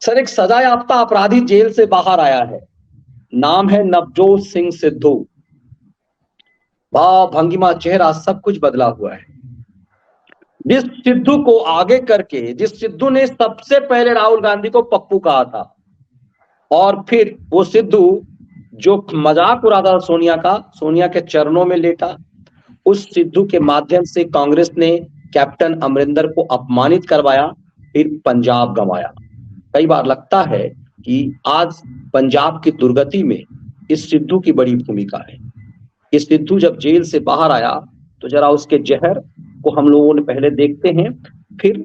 Sir, एक सजायाफ्ता अपराधी जेल से बाहर आया है। नाम है नवजोत सिंह सिद्धू। भाव भंगिमा चेहरा सब कुछ बदला हुआ है। जिस सिद्धू को आगे करके, जिस सिद्धू ने सबसे पहले राहुल गांधी को पप्पू कहा था, और फिर वो सिद्धू जो मजाक उड़ाता था सोनिया का, सोनिया के चरणों में लेटा, उस सिद्धू के माध्यम से कांग्रेस ने कैप्टन अमरिंदर को अपमानित करवाया, फिर पंजाब गंवाया। कई बार लगता है कि आज पंजाब की दुर्गति में इस सिद्धू की बड़ी भूमिका है। इस सिद्धू जब जेल से बाहर आया तो जरा उसके जहर को हम लोगों ने पहले देखते हैं, फिर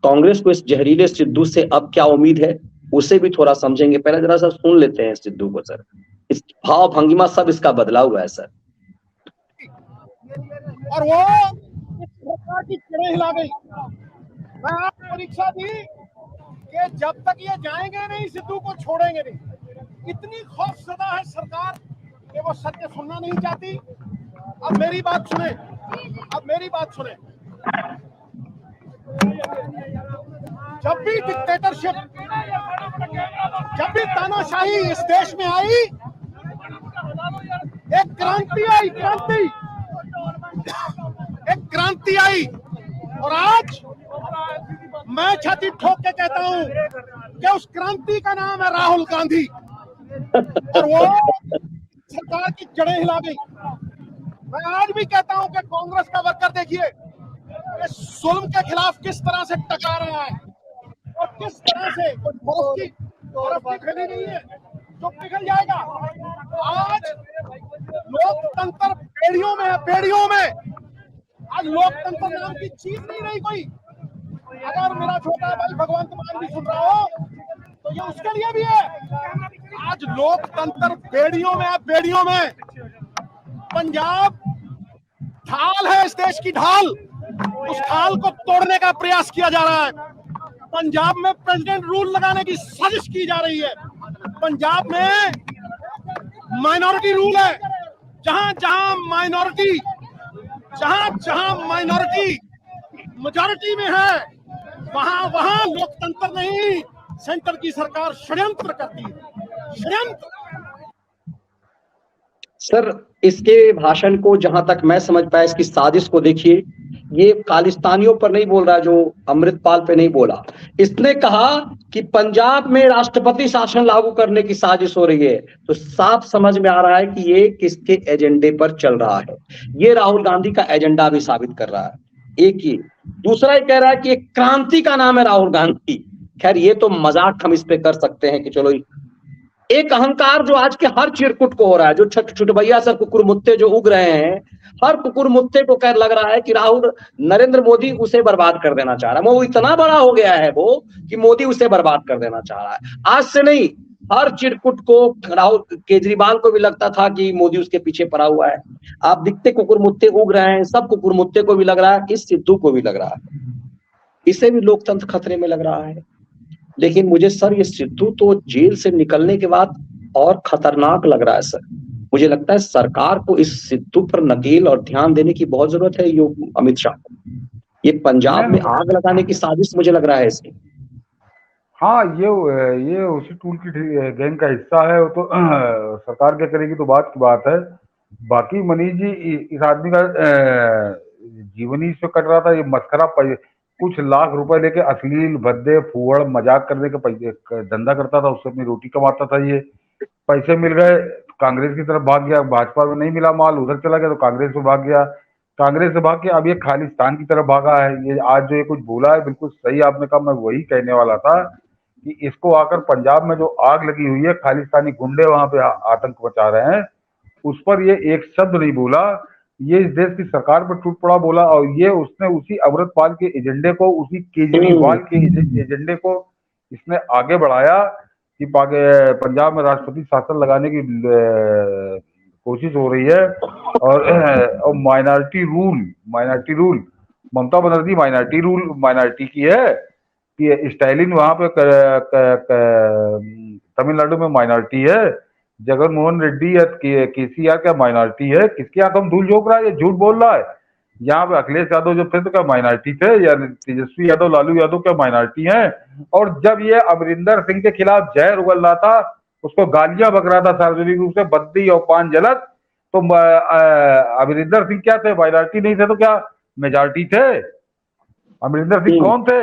कांग्रेस को इस जहरीले सिद्धू से अब क्या उम्मीद है उसे भी थोड़ा समझेंगे। पहले जरा सा सुन लेते हैं सिद्धू को सर। इस भाव भंगिमा सब इसका बदला हुआ है सर। और वो सरकार की जड़ें हिला गई। मैं आज परीक्षा दी कि जब तक ये जाएंगे नहीं सिद्धू को छोड़ेंगे नहीं। इतनी खौफजदा है सरकार कि वो सत्य सुनना नहीं चाहती। अब मेरी बात सुने, अब मेरी बात सुने। जब भी डिक्टेटरशिप, जब भी तानाशाही इस देश में आई, एक क्रांति आई, एक क्रांति आई। और आज मैं छाती ठोक के कहता हूं कि उस क्रांति का नाम है राहुल गांधी। और वो सरकार की जड़ें हिला गई। मैं आज भी कहता हूं कि कांग्रेस का वर्कर देखिए जुल्म के खिलाफ किस तरह से टकरा रहा है और किस तरह से बर्फ की खली नहीं है जो पिघल जाएगा। आज लोकतंत्र बेड़ियों में है, बेड़ियों में। आज लोकतंत्र नाम की चीज नहीं रही कोई। अगर मेरा छोटा भाई भगवंत मान भी सुन रहा हो तो ये उसके लिए भी है। आज लोकतंत्र बेड़ियों में है, बेड़ियों में। पंजाब ढाल है इस देश की ढाल, उस ढाल को तोड़ने का प्रयास किया जा रहा है। पंजाब में प्रेसिडेंट रूल लगाने की साजिश की जा रही है। पंजाब में माइनॉरिटी रूल है। जहां जहां माइनॉरिटी मेजॉरिटी में है, वहां वहां लोकतंत्र नहीं, सेंटर की सरकार षड्यंत्र करती है, षड्यंत्र। सर, इसके भाषण को जहां तक मैं समझ पाया, इसकी साजिश को देखिए, ये खालिस्तानियों पर नहीं बोल रहा, जो अमृतपाल पे नहीं बोला। इसने कहा कि पंजाब में राष्ट्रपति शासन लागू करने की साजिश हो रही है। तो साफ समझ में आ रहा है कि ये किसके एजेंडे पर चल रहा है। ये राहुल गांधी का एजेंडा भी साबित कर रहा है। एक ये, दूसरा ये कह रहा है कि एक क्रांति का नाम है राहुल गांधी। खैर, ये तो मजाक हम इस पे कर सकते हैं कि चलो, एक अहंकार जो आज के हर चिरकुट को हो रहा है, जो छुटभैया से कुकुर मुत्ते जो उग रहे हैं, हर कुकुर मुत्ते को कह लग रहा है कि राहुल, नरेंद्र मोदी उसे बर्बाद कर देना चाह रहा है। वो इतना बड़ा हो गया है वो कि मोदी उसे बर्बाद कर देना चाह रहा है। आज से नहीं, हर चिरकुट को, राहुल केजरीवाल को भी लगता था कि मोदी उसके पीछे पड़ा हुआ है। आप दिखते कुकुर मुत्ते उग रहे हैं, सब कुकुर मुत्ते को भी लग रहा है, इस सिद्धू को भी लग रहा है, इसे भी लोकतंत्र खतरे में लग रहा है। लेकिन मुझे सर, ये सिद्धू तो जेल से निकलने के बाद और खतरनाक लग रहा है सर। मुझे लगता है सरकार को इस सिद्धू पर नकेल और ध्यान देने की बहुत जरूरत है। अमित शाह को ये पंजाब में आग लगाने की साजिश मुझे लग रहा है इसकी। हाँ, ये उसी टूल की गैंग का हिस्सा है। वो तो सरकार क्या करेगी तो बात की बात है। बाकी मनीष जी, इस आदमी का जीवन ही इससे कट रहा था। ये मस्करा कुछ लाख रुपए लेके अश्लील भद्दे फूहड़ मजाक करने के पैसे धंधा करता था, उससे अपनी रोटी कमाता था। ये पैसे मिल गए, कांग्रेस की तरफ भाग गया। भाजपा में नहीं मिला माल, उधर चला गया तो कांग्रेस में भाग गया। कांग्रेस से भाग के अब ये खालिस्तान की तरफ भागा है। ये आज जो ये कुछ बोला है, बिल्कुल सही आपने कहा। मैं वही कहने वाला था कि इसको आकर पंजाब में जो आग लगी हुई है, खालिस्तानी गुंडे वहां पे आतंक मचा रहे हैं, उस पर ये एक शब्द नहीं बोला। ये इस देश की सरकार पर टूट पड़ा बोला। और ये उसने उसी अमृतपाल के एजेंडे को, उसी केजरीवाल के एजेंडे को इसने आगे बढ़ाया कि पंजाब में राष्ट्रपति शासन लगाने की कोशिश हो रही है। और minority rule Mamata Banerjee minority की है कि स्टालिन वहां पे तमिलनाडु में माइनॉरिटी है। जगनमोहन रेड्डी या केसीआर क्या माइनॉरिटी है? किसकी आंख हम धूल झोंक रहा है? ये झूठ बोल रहा है। यहाँ पे अखिलेश यादव जब थे तो क्या माइनॉरिटी थे, या तेजस्वी यादव लालू यादव क्या माइनॉरिटी हैं? और जब ये अमरिंदर सिंह के खिलाफ जहर उगल रहा था, उसको गालियां बक रहा था सार्वजनिक रूप से, बद्दी और पान जलत, तो अमरिंदर सिंह क्या थे? माइनॉरिटी नहीं थे तो क्या मेजॉरिटी थे? अमरिंदर सिंह कौन थे?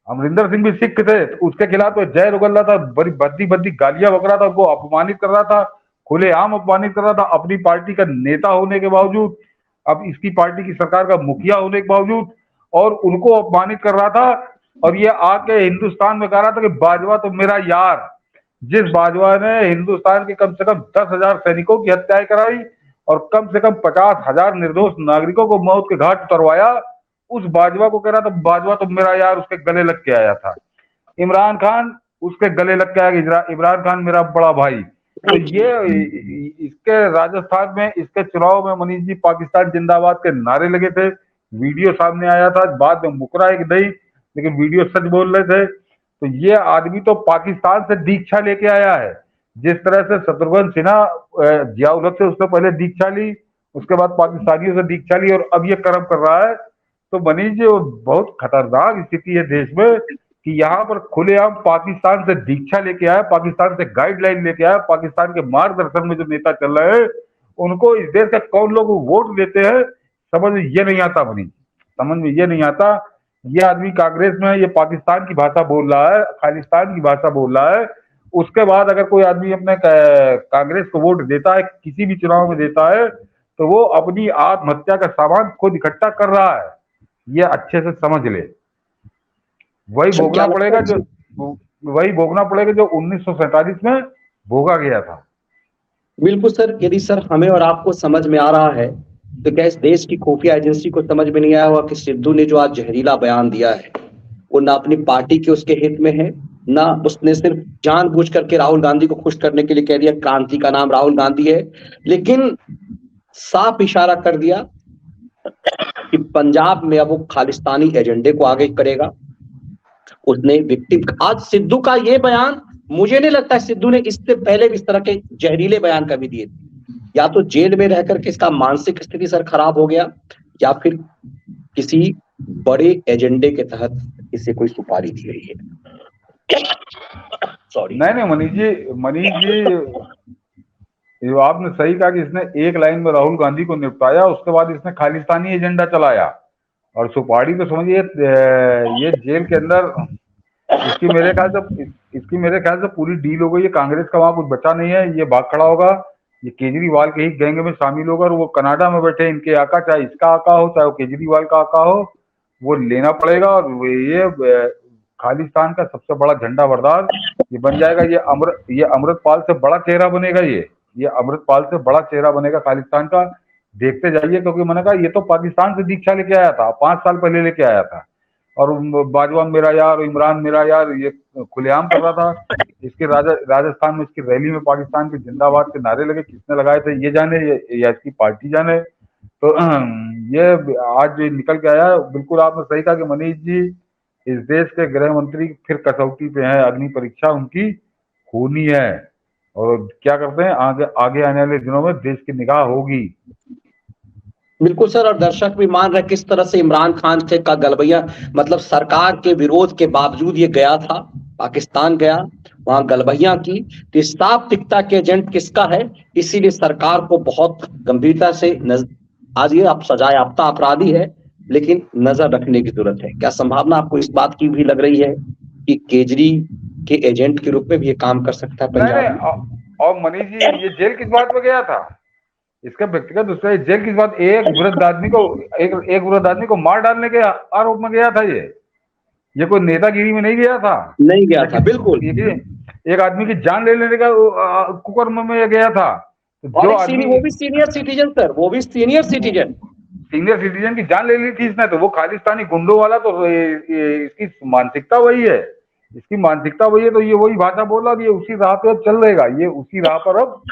अमरिंदर सिंह भी सिख थे, तो उसके खिलाफ तो जहर उगल रहा था, बड़ी बद्दी बद्दी गालियां बक रहा था, उनको अपमानित कर रहा था, खुलेआम अपमानित कर रहा था, अपनी पार्टी का नेता होने के बावजूद, अब इसकी पार्टी की सरकार का मुखिया होने के बावजूद, और उनको अपमानित कर रहा था। और ये आके हिंदुस्तान में कह रहा था कि बाजवा तो मेरा यार। जिस बाजवा ने हिंदुस्तान के कम से कम 10,000 सैनिकों की हत्याएं कराई और कम से कम 50,000 निर्दोष नागरिकों को मौत के घाट उतरवाया, उस बाजवा को कह रहा था बाजवा तो मेरा यार, उसके गले लग के आया था। इमरान खान उसके गले लग के आया, इमरान खान मेरा बड़ा भाई। तो ये इसके राजस्थान में, इसके चुनाव में मनीष जी पाकिस्तान जिंदाबाद के नारे लगे थे, वीडियो सामने आया था, बाद में मुकरा एक नहीं, लेकिन वीडियो सच बोल रहे थे। तो ये आदमी तो पाकिस्तान से दीक्षा लेके आया है। जिस तरह से शत्रुघ्न सिन्हा जियाउल हक से उसने पहले दीक्षा ली, उसके बाद पाकिस्तानियों से दीक्षा ली, और अब ये कर्म कर रहा है। तो मनीष जी बहुत खतरनाक स्थिति है देश में कि यहाँ पर खुलेआम पाकिस्तान से दीक्षा लेके आया, पाकिस्तान से गाइडलाइन लेके आया, पाकिस्तान के मार्गदर्शन में जो नेता चल रहे हैं, उनको इस देश का कौन लोग वोट देते हैं, समझ में ये नहीं आता मनीष, समझ में ये नहीं आता। ये आदमी कांग्रेस में है, ये पाकिस्तान की भाषा बोल रहा है, खालिस्तान की भाषा बोल रहा है। उसके बाद अगर कोई आदमी अपने कांग्रेस को वोट देता है, किसी भी चुनाव में देता है, तो वो अपनी आत्महत्या का सामान खुद इकट्ठा कर रहा है। ये अच्छे से समझ ले। वही भोगना पड़ेगा जो 1947 में भोगा गया था। बिल्कुल सर, यदि सर हमें और आपको समझ में आ रहा है तो क्या इस देश की खुफिया एजेंसी को समझ में नहीं आया हुआ कि सिद्धू ने जो आज जहरीला बयान दिया है वो ना अपनी पार्टी के उसके हित में है, ना उसने सिर्फ जानबूझ करके राहुल गांधी को खुश करने के लिए कह दिया क्रांति का नाम राहुल गांधी है, लेकिन साफ इशारा कर दिया कि पंजाब में अब वो खालिस्तानी एजेंडे को आगे करेगा। उसने विक्टिम, आज सिद्धू का ये बयान, मुझे नहीं लगता सिद्धू ने इससे पहले भी इस तरह के जहरीले बयान कभी दिए थे। या तो जेल में रह करके इसका मानसिक स्थिति सर खराब हो गया, या फिर किसी बड़े एजेंडे के तहत इसे कोई सुपारी दी गई है। सॉरी। नहीं मनीष जी जो आपने सही कहा कि इसने एक लाइन में राहुल गांधी को निपटाया, उसके बाद इसने खालिस्तानी एजेंडा चलाया, और सुपारी तो समझिए ये जेल के अंदर इसकी मेरे ख्याल से पूरी डील हो गई है। कांग्रेस का वहां कुछ बचा नहीं है, ये भाग खड़ा होगा, ये केजरीवाल के ही गैंग में शामिल होगा, और वो कनाडा में बैठे इनके आका, चाहे इसका आका हो चाहे वो केजरीवाल का आका हो, वो लेना पड़ेगा। और ये खालिस्तान का सबसे बड़ा झंडा बरदार ये बन जाएगा। ये अमृतपाल से बड़ा चेहरा बनेगा, ये अमृतपाल से बड़ा चेहरा बनेगा खालिस्तान का। देखते जाइए, क्योंकि मैंने कहा ये तो पाकिस्तान से दीक्षा लेके आया था, 5 साल पहले लेके आया था, और बाजवा मेरा यार, इमरान मेरा यार, ये खुलेआम कर रहा था। इसके राजस्थान में इसकी रैली में पाकिस्तान के जिंदाबाद के नारे लगे, किसने लगाए थे ये जाने या इसकी पार्टी जाने। तो ये आज निकल के आया। बिल्कुल आपने सही कहा कि मनीष जी इस देश के गृह मंत्री फिर कसौटी पे हैं, अग्नि परीक्षा उनकी होनी है, और क्या करते हैं आगे आने वाले दिनों में देश की निगाह होगी। बिल्कुल सर, और दर्शक भी मान रहे किस तरह से इमरान खान से का गलबैया, मतलब सरकार के विरोध के बावजूद ये गया था, पाकिस्तान गया, वहां गलबैया की। तो साफ दिखता कि एजेंट किसका है, इसीलिए सरकार को बहुत गंभीरता से आज ये आप सजा याफ्ता अपराधी है, लेकिन नजर रखने की जरूरत है। क्या संभावना आपको इस बात की भी लग रही है कि केजरी के एजेंट के रूप में भी ये काम कर सकता है पंजाब? और मनीष जी ये जेल किस बात में गया था, इसका व्यक्तिगत दूसरा जेल किस बात, एक वृद्ध आदमी को मार डालने के आरोप में गया था। ये कोई नेतागिरी में नहीं गया था, नहीं गया था बिल्कुल। एक आदमी की जान ले लेने का कुकर्म में गया था। जो आदमी, वो भी सीनियर सिटीजन सर, वो भी सीनियर सिटीजन की जान ले ली थी इसने, तो वो खालिस्तानी गुंडों वाला, तो इसकी मानसिकता वही है, तो ये वही भाषा बोला, ये उसी राह पे अब चल रहेगा, ये उसी राह पर अब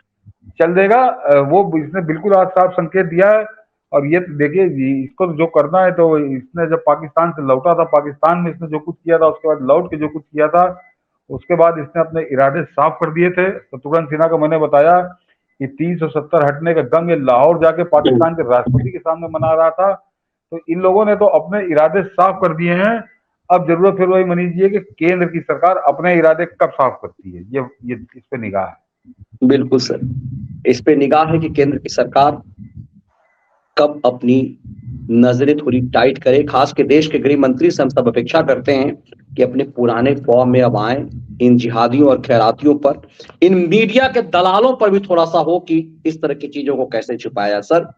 चल देगा। वो इसने बिल्कुल आज साफ संकेत दिया है। और ये देखिए इसको जो करना है, तो इसने जब पाकिस्तान से लौटा था, पाकिस्तान में इसने जो कुछ किया था, उसके बाद लौट के जो कुछ किया था, उसके बाद इसने अपने इरादे साफ कर दिए थे। शत्रुघ्न सिन्हा को मैंने बताया कि 370 हटने का गम ये लाहौर जाके पाकिस्तान के राष्ट्रपति के सामने मना रहा था, तो इन लोगों ने तो अपने इरादे साफ कर दिए हैं। अब जरूरत फिर वही मनीष जी है कि केंद्र की सरकार अपने इरादे कब साफ करती है, ये इस पे निगाह है। बिल्कुल सर, इस पे निगाह है कि केंद्र की सरकार कब अपनी नजरें थोड़ी टाइट करे। खास के देश के गृह मंत्री से हम सब अपेक्षा करते हैं कि अपने पुराने फॉर्म में अब आए, इन जिहादियों और खैरातियों पर, इन मीडिया के दलालों पर भी थोड़ा सा हो कि इस तरह की चीजों को कैसे छुपाया। सर